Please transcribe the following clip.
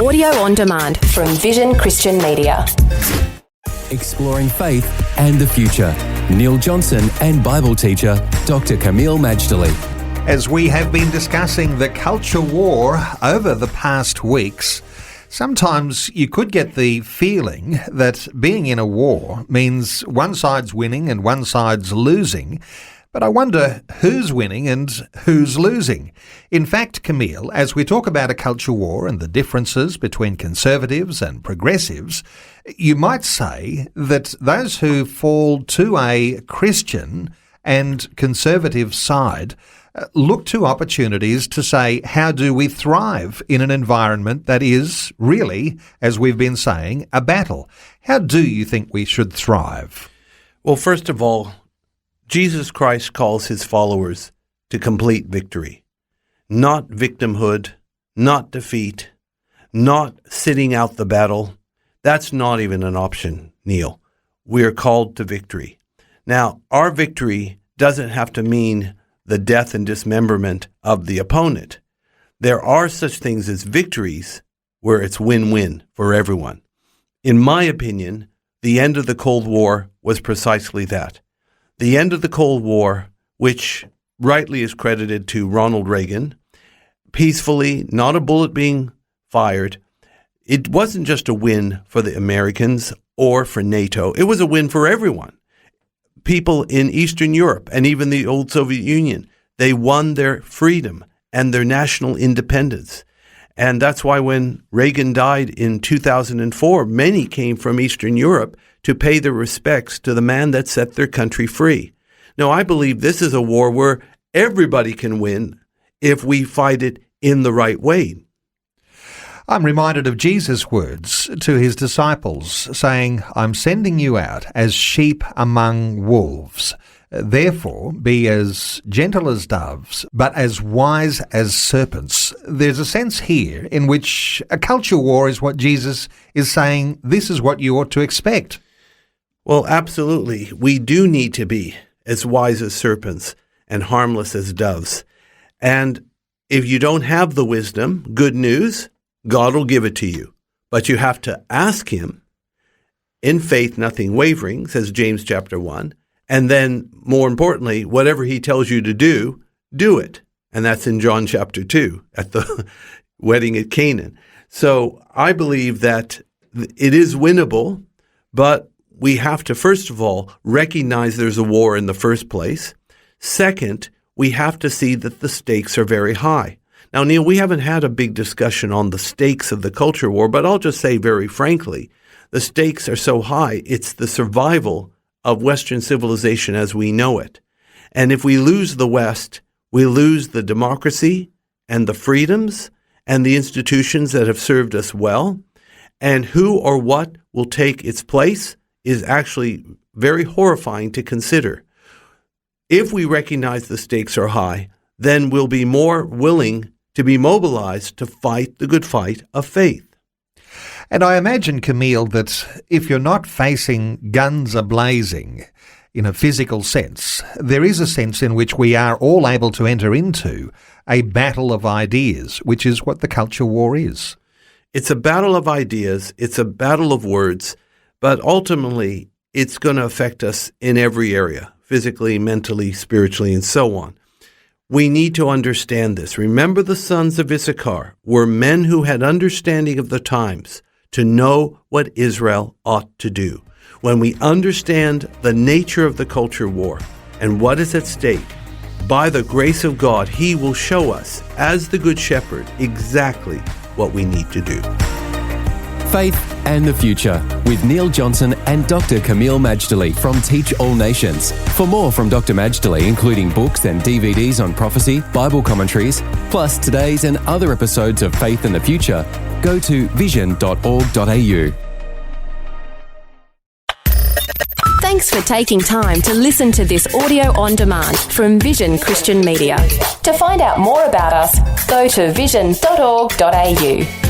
Audio on demand from Vision Christian Media. Exploring faith and the future. Neil Johnson and Bible teacher Dr. Kameel Majdali. As we have been discussing the culture war over the past weeks, sometimes you could get the feeling that being in a war means one side's winning and one side's losing. But I wonder who's winning and who's losing. In fact, Kameel, as we talk about a culture war and the differences between conservatives and progressives, you might say that those who fall to a Christian and conservative side look to opportunities to say, how do we thrive in an environment that is really, as we've been saying, a battle? How do you think we should thrive? Well, first of all, Jesus Christ calls his followers to complete victory, not victimhood, not defeat, not sitting out the battle. That's not even an option, Neil. We are called to victory. Now, our victory doesn't have to mean the death and dismemberment of the opponent. There are such things as victories where it's win-win for everyone. In my opinion, the end of the Cold War was precisely that. The end of the Cold War, which rightly is credited to Ronald Reagan, peacefully, not a bullet being fired, it wasn't just a win for the Americans or for NATO. It was a win for everyone. People in Eastern Europe and even the old Soviet Union, they won their freedom and their national independence. And that's why when Reagan died in 2004, many came from Eastern Europe to pay their respects to the man that set their country free. Now, I believe this is a war where everybody can win if we fight it in the right way. I'm reminded of Jesus' words to his disciples, saying, I'm sending you out as sheep among wolves. Therefore, be as gentle as doves, but as wise as serpents. There's a sense here in which a culture war is what Jesus is saying, this is what you ought to expect. Well, absolutely. We do need to be as wise as serpents and harmless as doves. And if you don't have the wisdom, good news, God will give it to you. But you have to ask him in faith, nothing wavering, says James chapter 1. And then, more importantly, whatever he tells you to do, do it. And that's in John chapter 2 at the wedding at Canaan. So I believe that it is winnable, but we have to, first of all, recognize there's a war in the first place. Second, we have to see that the stakes are very high. Now, Neil, we haven't had a big discussion on the stakes of the culture war, but I'll just say very frankly, the stakes are so high, it's the survival of Western civilization as we know it. And if we lose the West, we lose the democracy and the freedoms and the institutions that have served us well. And who or what will take its place is actually very horrifying to consider. If we recognize the stakes are high, then we'll be more willing to be mobilized to fight the good fight of faith. And I imagine, Kameel, that if you're not facing guns a-blazing in a physical sense, there is a sense in which we are all able to enter into a battle of ideas, which is what the culture war is. It's a battle of ideas, it's a battle of words, but ultimately it's going to affect us in every area, physically, mentally, spiritually, and so on. We need to understand this. Remember, the sons of Issachar were men who had understanding of the times to know what Israel ought to do. When we understand the nature of the culture war and what is at stake, by the grace of God, he will show us, as the Good Shepherd, exactly what we need to do. Faith and the Future with Neil Johnson and Dr. Kameel Majdali from Teach All Nations. For more from Dr. Majdali, including books and DVDs on prophecy, Bible commentaries, plus today's and other episodes of Faith and the Future, go to vision.org.au. Thanks for taking time to listen to this audio on demand from Vision Christian Media. To find out more about us, go to vision.org.au.